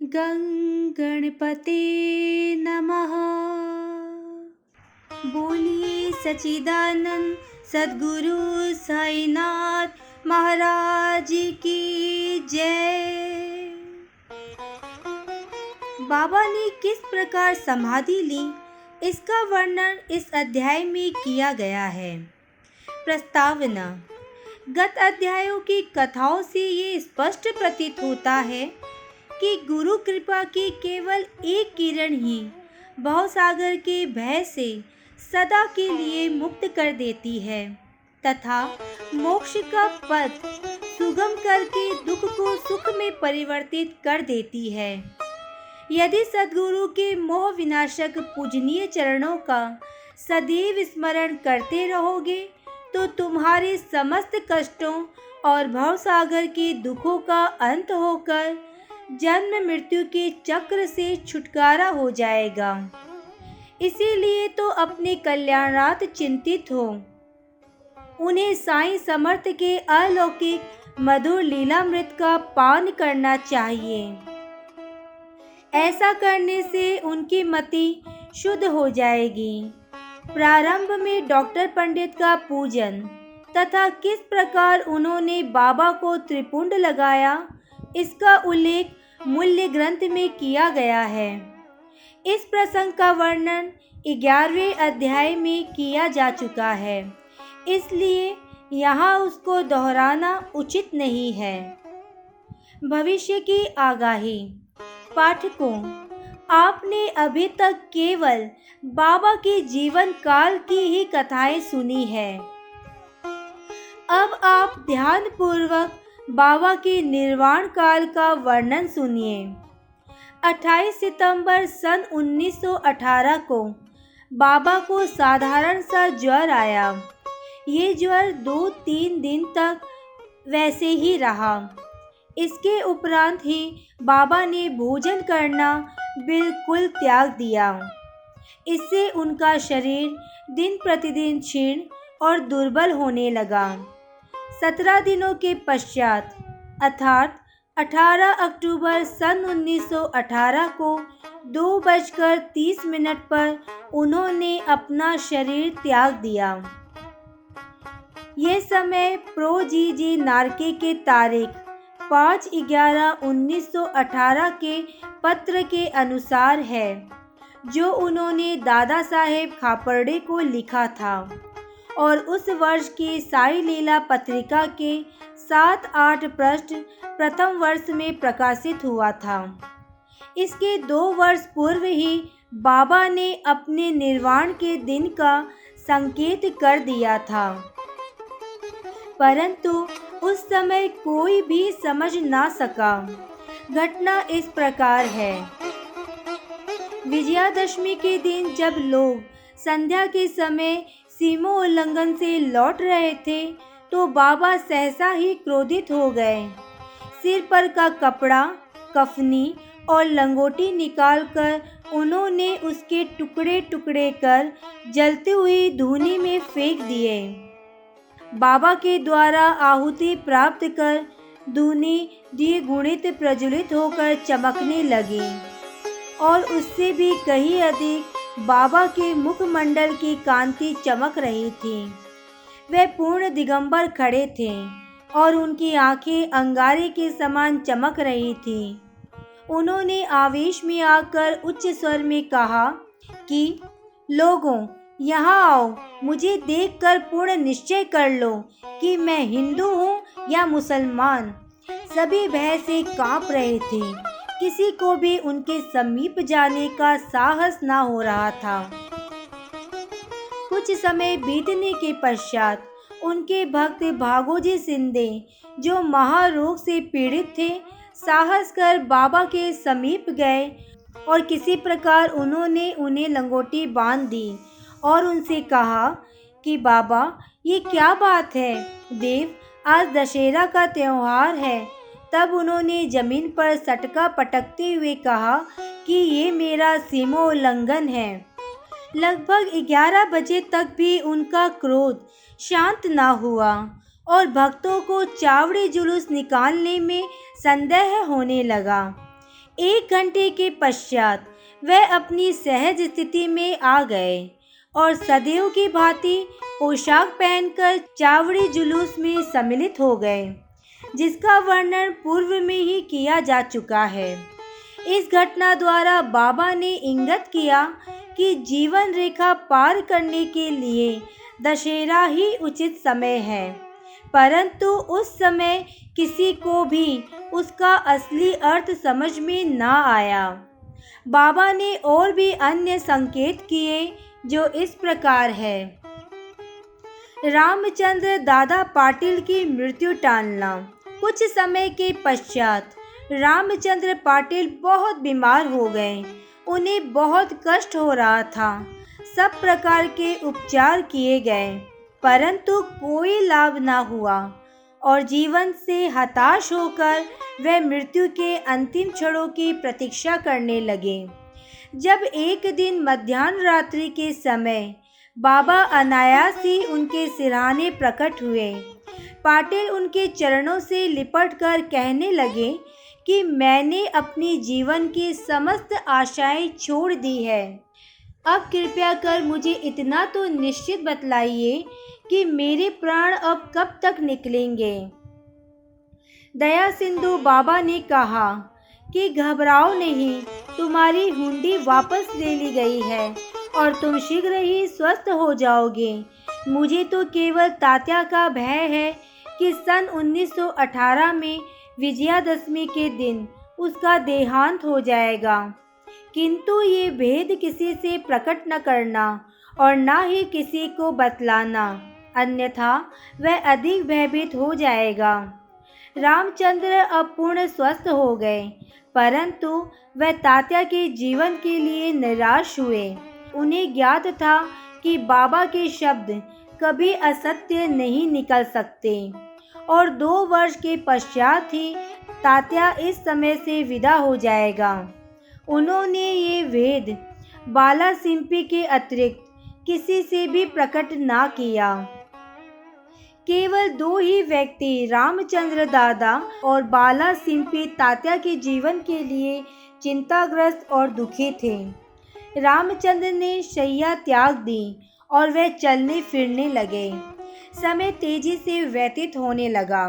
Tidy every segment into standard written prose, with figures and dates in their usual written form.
गं गणपते नमः। बोलिए सच्चिदानंद सद्गुरु साईनाथ महाराज की जय। बाबा ने किस प्रकार समाधि ली, इसका वर्णन इस अध्याय में किया गया है। प्रस्तावना। गत अध्यायों की कथाओं से ये स्पष्ट प्रतीत होता है कि गुरु कृपा की केवल एक किरण ही भवसागर के भय से सदा के लिए मुक्त कर देती है तथा मोक्ष का पथ सुगम करके दुख को सुख में परिवर्तित कर देती है। यदि सद्गुरु के मोह विनाशक पूजनीय चरणों का सदैव स्मरण करते रहोगे तो तुम्हारे समस्त कष्टों और भवसागर के दुखों का अंत होकर जन्म मृत्यु के चक्र से छुटकारा हो जाएगा। इसीलिए तो अपने कल्याणार्थ चिंतित हो उन्हें साईं समर्थ के अलौकिक मधुर लीलामृत का पान करना चाहिए। ऐसा करने से उनकी मति शुद्ध हो जाएगी। प्रारंभ में डॉक्टर पंडित का पूजन तथा किस प्रकार उन्होंने बाबा को त्रिपुंड लगाया, इसका उल्लेख मूल्य ग्रंथ में किया गया है। इस प्रसंग का वर्णन 11वें अध्याय में किया जा चुका है, इसलिए यहाँ उसको दोहराना उचित नहीं है। भविष्य की आगाही। पाठकों, आपने अभी तक केवल बाबा के जीवन काल की ही कथाएं सुनी है। अब आप ध्यान पूर्वक बाबा के निर्वाण काल का वर्णन सुनिए। 28 सितंबर सन 1918 को बाबा को साधारण सा ज्वर आया। ये ज्वर 2-3 दिन तक वैसे ही रहा। इसके उपरांत ही बाबा ने भोजन करना बिल्कुल त्याग दिया। इससे उनका शरीर दिन प्रतिदिन क्षीण और दुर्बल होने लगा। 17 दिनों के पश्चात अर्थात 18 अक्टूबर सन 1918 को 2:30 पर उन्होंने अपना शरीर त्याग दिया। यह समय प्रो जी नार्के के तारीख 5/11/1918 के पत्र के अनुसार है, जो उन्होंने दादा साहेब खापर्डे को लिखा था और उस वर्ष की साई लीला पत्रिका के 7-8 पृष्ठ प्रथम वर्ष में प्रकाशित हुआ था। इसके 2 वर्ष पूर्व ही बाबा ने अपने निर्वाण के दिन का संकेत कर दिया था, परंतु उस समय कोई भी समझ ना सका। घटना इस प्रकार है। विजयादशमी के दिन जब लोग संध्या के समय सीमा उल्लंघन से लौट रहे थे तो बाबा सहसा ही क्रोधित हो गए। सिर पर का कपड़ा, कफनी और लंगोटी निकालकर उन्होंने उसके टुकड़े टुकड़े कर जलती हुई धूनी में फेंक दिए। बाबा के द्वारा आहुति प्राप्त कर धूनी द्विगुणित प्रज्वलित होकर चमकने लगी और उससे भी कहीं अधिक बाबा के मुखमंडल की कांति चमक रही थी। वे पूर्ण दिगंबर खड़े थे और उनकी आंखें अंगारे के समान चमक रही थीं। उन्होंने आवेश में आकर उच्च स्वर में कहा कि लोगों, यहाँ आओ, मुझे देखकर पूर्ण निश्चय कर लो कि मैं हिंदू हूँ या मुसलमान। सभी भय से कांप रहे थे। किसी को भी उनके समीप जाने का साहस ना हो रहा था। कुछ समय बीतने के पश्चात उनके भक्त भागोजी सिंधे, जो महारोग से पीड़ित थे, साहस कर बाबा के समीप गए और किसी प्रकार उन्होंने उन्हें लंगोटी बांध दी और उनसे कहा कि बाबा, ये क्या बात है देव, आज दशहरा का त्योहार है। तब उन्होंने जमीन पर सटका पटकते हुए कहा कि ये मेरा सीमोल्लंघन है। लगभग 11 बजे तक भी उनका क्रोध शांत न हुआ और भक्तों को चावड़ी जुलूस निकालने में संदेह होने लगा। 1 घंटे के पश्चात वह अपनी सहज स्थिति में आ गए और सदैव की भांति पोशाक पहनकर चावड़ी जुलूस में सम्मिलित हो गए, जिसका वर्णन पूर्व में ही किया जा चुका है। इस घटना द्वारा बाबा ने इंगित किया कि जीवन रेखा पार करने के लिए दशहरा ही उचित समय है, परंतु उस समय किसी को भी उसका असली अर्थ समझ में ना आया। बाबा ने और भी अन्य संकेत किए जो इस प्रकार है। रामचंद्र दादा पाटिल की मृत्यु टालना। कुछ समय के पश्चात रामचंद्र पाटिल बहुत बीमार हो गए। उन्हें बहुत कष्ट हो रहा था। सब प्रकार के उपचार किए गए, परंतु कोई लाभ ना हुआ और जीवन से हताश होकर वे मृत्यु के अंतिम क्षणों की प्रतीक्षा करने लगे। जब एक दिन मध्याह्न रात्रि के समय बाबा अनायास ही उनके सिरहाने प्रकट हुए। पाटिल उनके चरणों से लिपटकर कहने लगे कि मैंने अपनी जीवन की समस्त आशाएं छोड़ दी है। अब कृपया कर मुझे इतना तो निश्चित बतलाइए कि मेरे प्राण अब कब तक निकलेंगे। दया सिंधु बाबा ने कहा कि घबराओ नहीं, तुम्हारी हुंडी वापस ले ली गई है और तुम शीघ्र ही स्वस्थ हो जाओगे। मुझे तो केवल तात्या का भय है कि सन 1918 में विजयादशमी के दिन उसका देहांत हो जाएगा, किंतु ये भेद किसी से प्रकट न करना और न ही किसी को बतलाना, अन्यथा वह अधिक भयभीत हो जाएगा। रामचंद्र अब पूर्ण स्वस्थ हो गए, परंतु वह तात्या के जीवन के लिए निराश हुए। उन्हें ज्ञात था कि बाबा के शब्द कभी असत्य नहीं निकल सकते और 2 वर्ष के पश्चात ही तात्या इस समय से विदा हो जाएगा। उन्होंने ये भेद बाला सिंपी के अतिरिक्त किसी से भी प्रकट ना किया। केवल 2 ही व्यक्ति रामचंद्र दादा और बाला सिंपी तात्या के जीवन के लिए चिंताग्रस्त और दुखी थे। रामचंद्र ने शैया त्याग दी और वे चलने फिरने लगे। समय तेजी से व्यतीत होने लगा।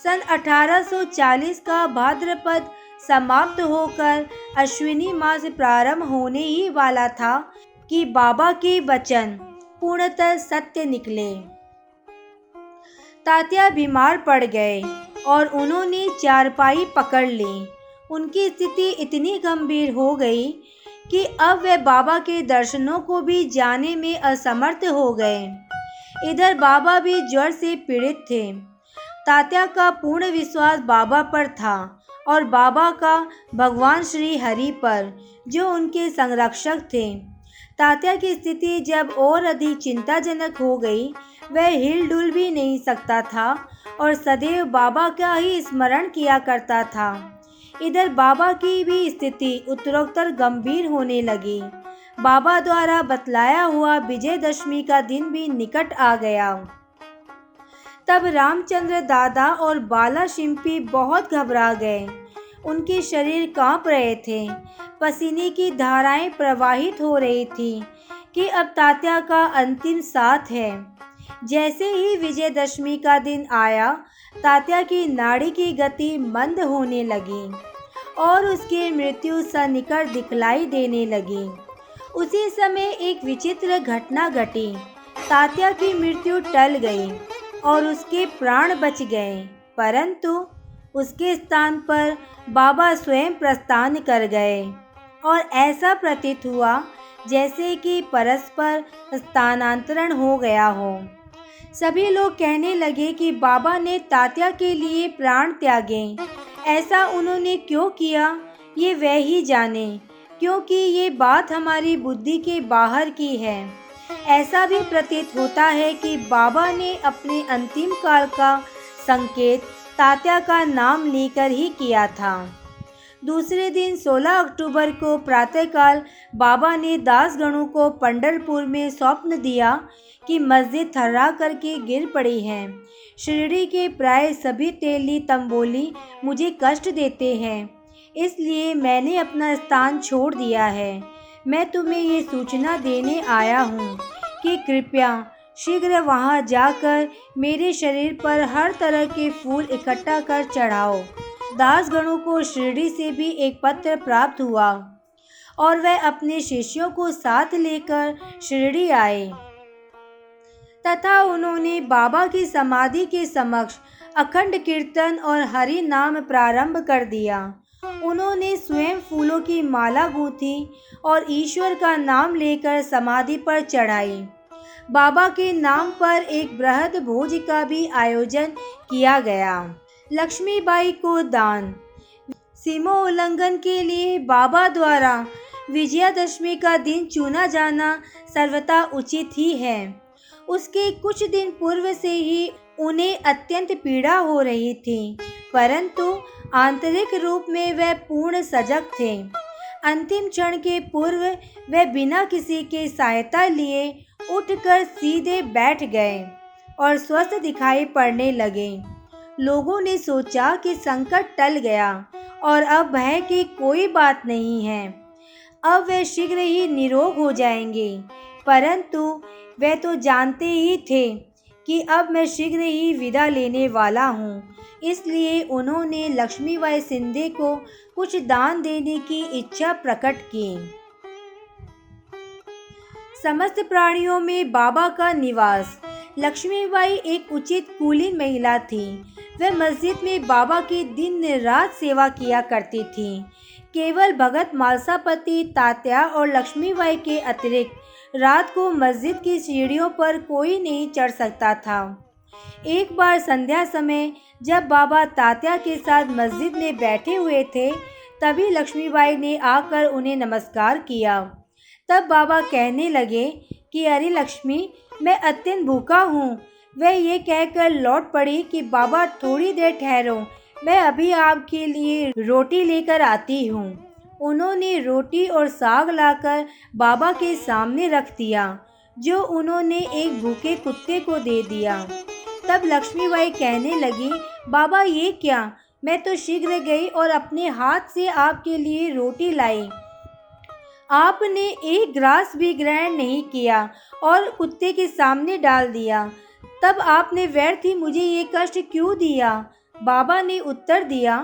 सन 1840 का भाद्रपद समाप्त होकर अश्विनी मास प्रारंभ होने ही वाला था कि बाबा के वचन पूर्णतः सत्य निकले। तात्या बीमार पड़ गए और उन्होंने चारपाई पकड़ ली। उनकी स्थिति इतनी गंभीर हो गई कि अब वे बाबा के दर्शनों को भी जाने में असमर्थ हो गए। इधर बाबा भी ज्वर से पीड़ित थे। तात्या का पूर्ण विश्वास बाबा पर था और बाबा का भगवान श्री हरि पर, जो उनके संरक्षक थे। तात्या की स्थिति जब और अधिक चिंताजनक हो गई, वह हिलडुल भी नहीं सकता था और सदैव बाबा का ही स्मरण किया करता था। इधर बाबा की भी स्थिति उत्तरोत्तर गंभीर होने लगी। बाबा द्वारा बतलाया हुआ विजयदशमी का दिन भी निकट आ गया। तब रामचंद्र दादा और बाला सिंपी बहुत घबरा गए। उनके शरीर कांप रहे थे, पसीने की धाराएं प्रवाहित हो रही थी कि अब तात्या का अंतिम साथ है। जैसे ही विजयदशमी का दिन आया, तात्या की नाड़ी की गति मंद होने लगी और उसकी मृत्यु सन्निकट दिखलाई देने लगी। उसी समय एक विचित्र घटना घटी। तात्या की मृत्यु टल गई और उसके प्राण बच गए, परंतु उसके स्थान पर बाबा स्वयं प्रस्थान कर गए और ऐसा प्रतीत हुआ जैसे कि परस्पर स्थानांतरण हो गया हो। सभी लोग कहने लगे कि बाबा ने तात्या के लिए प्राण त्यागे। ऐसा उन्होंने क्यों किया, ये वह ही जाने, क्योंकि ये बात हमारी बुद्धि के बाहर की है। ऐसा भी प्रतीत होता है कि बाबा ने अपने अंतिम काल का संकेत तात्या का नाम लेकर ही किया था। दूसरे दिन 16 अक्टूबर को प्रातःकाल बाबा ने दासगणों को पंढरपुर में स्वप्न दिया कि मस्जिद थर्रा करके गिर पड़ी है। शिरडी के प्राय सभी तेली तंबोली मुझे कष्ट देते हैं। इसलिए मैंने अपना स्थान छोड़ दिया है। मैं तुम्हें ये सूचना देने आया हूँ कि कृपया शीघ्र वहाँ जाकर मेरे शरीर पर हर तरह के फूल इकट्ठा कर चढ़ाओ। दासगणों को शिरडी से भी एक पत्र प्राप्त हुआ और वह अपने शिष्यों को साथ लेकर शिरडी आए तथा उन्होंने बाबा की समाधि के समक्ष अखंड कीर्तन और हरि नाम प्रारंभ कर दिया। उन्होंने स्वयं फूलों की माला गूंथी और ईश्वर का नाम लेकर समाधि पर चढ़ाई। बाबा के नाम पर एक बृहद भोज का भी आयोजन किया गया। लक्ष्मीबाई को दान। सीमा उल्लंघन के लिए बाबा द्वारा विजयादशमी का दिन चुना जाना सर्वथा उचित ही है। उसके कुछ दिन पूर्व से ही उन्हें अत्यंत पीड़ा हो रही थी, परंतु आंतरिक रूप में वह पूर्ण सजग थे। अंतिम क्षण के पूर्व वह बिना किसी के सहायता लिए उठकर सीधे बैठ गए और स्वस्थ दिखाई पड़ने लगे। लोगों ने सोचा कि संकट टल गया और अब भय की कोई बात नहीं है, अब वे शीघ्र ही निरोग हो जाएंगे। परंतु वे तो जानते ही थे कि अब मैं शीघ्र ही विदा लेने वाला हूँ, इसलिए उन्होंने लक्ष्मीबाई शिंदे को कुछ दान देने की इच्छा प्रकट की। समस्त प्राणियों में बाबा का निवास। लक्ष्मीबाई एक उचित कुलीन महिला थी। वह मस्जिद में बाबा की दिन रात सेवा किया करती थी। केवल भगत मालसापति, तात्या और लक्ष्मीबाई के अतिरिक्त रात को मस्जिद की सीढ़ियों पर कोई नहीं चढ़ सकता था। एक बार संध्या समय जब बाबा तात्या के साथ मस्जिद में बैठे हुए थे, तभी लक्ष्मीबाई ने आकर उन्हें नमस्कार किया। तब बाबा कहने लगे कि अरे लक्ष्मी, मैं अत्यंत भूखा हूँ। वह ये कहकर लौट पड़ी कि बाबा थोड़ी देर ठहरो, मैं अभी आपके लिए रोटी लेकर आती हूँ। उन्होंने रोटी और साग लाकर बाबा के सामने रख दिया, जो उन्होंने एक भूखे कुत्ते को दे दिया। तब लक्ष्मीबाई कहने लगी, बाबा ये क्या, मैं तो शीघ्र गई और अपने हाथ से आपके लिए रोटी लाई। आपने एक ग्रास भी ग्रहण नहीं किया और कुत्ते के सामने डाल दिया। तब आपने व्यर्थ ही मुझे ये कष्ट क्यों दिया? बाबा ने उत्तर दिया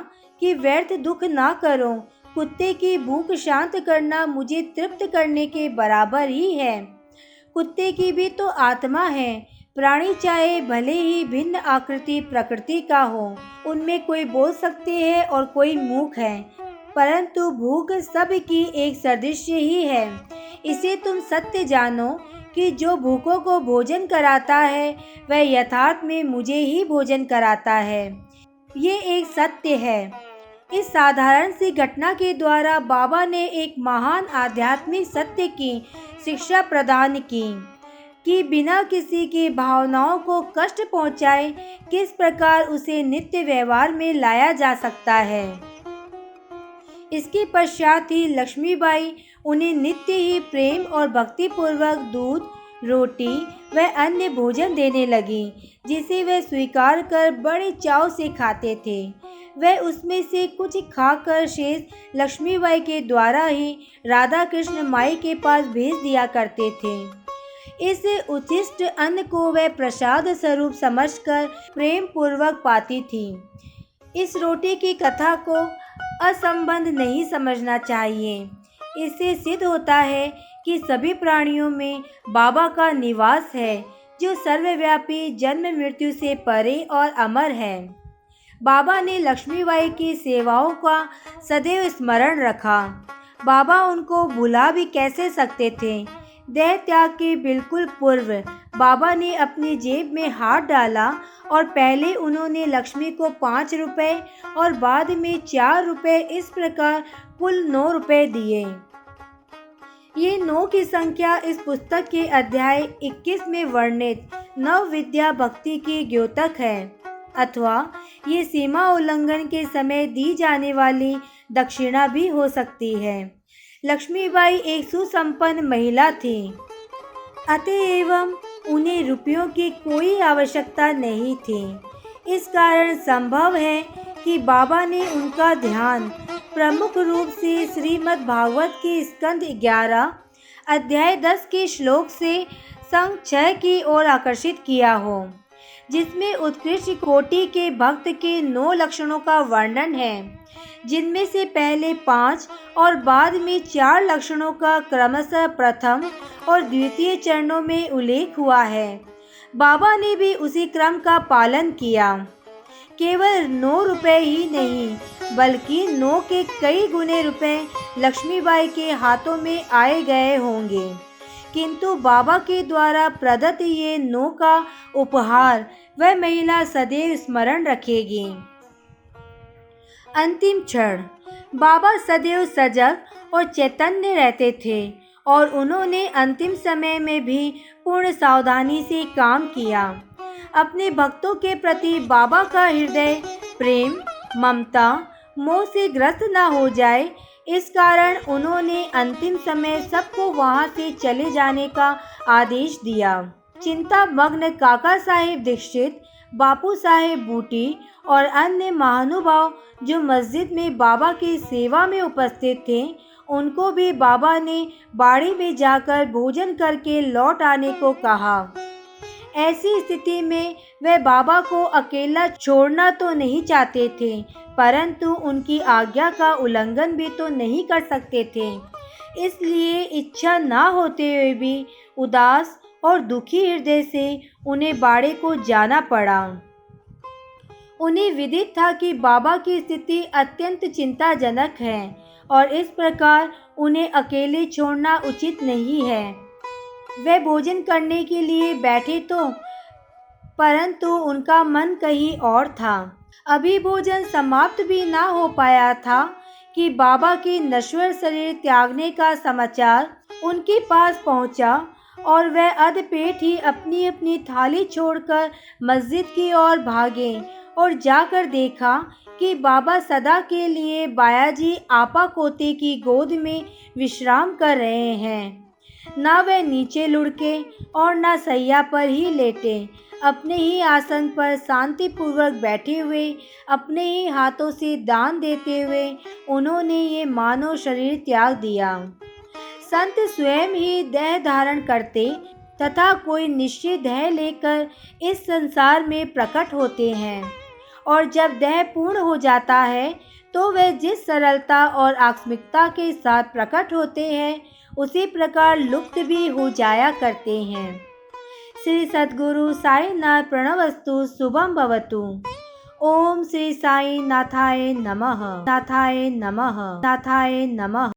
कि व्यर्थ दुख ना करो, कुत्ते की भूख शांत करना मुझे तृप्त करने के बराबर ही है। कुत्ते की भी तो आत्मा है। प्राणी चाहे भले ही भिन्न आकृति प्रकृति का हो, उनमें कोई बोल सकते हैं और कोई मूक है, परंतु भूख सबकी एक सदृश्य ही है। इसे तुम सत्य जानो कि जो भूखों को भोजन कराता है वह यथार्थ में मुझे ही भोजन कराता है। ये एक सत्य है। इस साधारण सी घटना के द्वारा बाबा ने एक महान आध्यात्मिक सत्य की शिक्षा प्रदान की कि बिना किसी की भावनाओं को कष्ट पहुंचाए किस प्रकार उसे नित्य व्यवहार में लाया जा सकता है। इसके पश्चात ही लक्ष्मीबाई उन्हें नित्य ही प्रेम और भक्तिपूर्वक दूध, रोटी व अन्य भोजन देने लगी, जिसे वे स्वीकार कर बड़े चाव से खाते थे। वह उसमें से कुछ खाकर शेष लक्ष्मीबाई के द्वारा ही राधा कृष्ण माई के पास भेज दिया करते थे। इस उच्छिष्ट अन्न को वह प्रसाद स्वरूप समझकर प्रेम पूर्वक पाती थी। इस रोटी की कथा को असंबंध नहीं समझना चाहिए। इससे सिद्ध होता है कि सभी प्राणियों में बाबा का निवास है, जो सर्वव्यापी, जन्म मृत्यु से परे और अमर है। बाबा ने लक्ष्मीबाई की सेवाओं का सदैव स्मरण रखा। बाबा उनको भुला भी कैसे सकते थे। देह त्याग के बिल्कुल पूर्व बाबा ने अपनी जेब में हाथ डाला और पहले उन्होंने लक्ष्मी को 5 रुपए और बाद में 4 रुपए, इस प्रकार कुल 9 रुपए दिए। ये 9 की संख्या इस पुस्तक के अध्याय 21 में वर्णित नव विद्या भक्ति की द्योतक है, अथवा ये सीमा उल्लंघन के समय दी जाने वाली दक्षिणा भी हो सकती है। लक्ष्मीबाई एक सुसंपन्न महिला थी, अतएव उन्हें रुपयों की कोई आवश्यकता नहीं थी। इस कारण संभव है कि बाबा ने उनका ध्यान प्रमुख रूप से श्रीमद् भागवत के स्कंद 11 अध्याय 10 के श्लोक से संग 6 की ओर आकर्षित किया हो, जिसमें उत्कृष्ट कोटि के भक्त के 9 लक्षणों का वर्णन है, जिनमें से पहले 5 और बाद में 4 लक्षणों का क्रमशः प्रथम और द्वितीय चरणों में उल्लेख हुआ है। बाबा ने भी उसी क्रम का पालन किया। केवल 9 रुपए ही नहीं बल्कि 9 के कई गुने रुपए लक्ष्मीबाई के हाथों में आए गए होंगे, किंतु बाबा के द्वारा प्रदत्त ये 9 का उपहार वह महिला सदैव स्मरण रखेगी। अंतिम क्षण। बाबा सदैव सजग और चैतन्य रहते थे और उन्होंने अंतिम समय में भी पूर्ण सावधानी से काम किया। अपने भक्तों के प्रति बाबा का हृदय प्रेम, ममता, मोह से ग्रस्त न हो जाए, इस कारण उन्होंने अंतिम समय सबको वहां से चले जाने का आदेश दिया। चिंता मग्न काका साहेब दीक्षित, बापू साहेब बूटी और अन्य महानुभाव जो मस्जिद में बाबा की सेवा में उपस्थित थे, उनको भी बाबा ने बाड़ी में जाकर भोजन करके लौट आने को कहा। ऐसी स्थिति में वे बाबा को अकेला छोड़ना तो नहीं चाहते थे, परंतु उनकी आज्ञा का उल्लंघन भी तो नहीं कर सकते थे। इसलिए इच्छा ना होते हुए भी उदास और दुखी हृदय से उन्हें बाड़े को जाना पड़ा। उन्हें विदित था कि बाबा की स्थिति अत्यंत चिंताजनक है और इस प्रकार उन्हें अकेले छोड़ना उचित नहीं है। वे भोजन करने के लिए बैठे तो, परंतु उनका मन कहीं और था। अभी भोजन समाप्त भी ना हो पाया था कि बाबा के नश्वर शरीर त्यागने का समाचार उनके पास पहुंचा और वह अधपेट ही अपनी अपनी थाली छोड़कर मस्जिद की ओर भागे और जाकर देखा कि बाबा सदा के लिए बायाजी आपा कोते की गोद में विश्राम कर रहे हैं। ना वे नीचे लुढ़के और ना सैया पर ही लेटे, अपने ही आसन पर शांतिपूर्वक बैठे हुए, अपने ही हाथों से दान देते हुए उन्होंने ये मानव शरीर त्याग दिया। संत स्वयं ही देह धारण करते तथा कोई निश्चित देह लेकर इस संसार में प्रकट होते हैं, और जब देह पूर्ण हो जाता है तो वे जिस सरलता और आकस्मिकता के साथ प्रकट होते हैं, उसी प्रकार लुप्त भी हो जाया करते हैं। श्री सद्गुरु साईनाथ प्रणवस्तु शुभम भवतु। ओम श्री साई नाथाय नमः, नाथाय नमः, नाथाय नमः।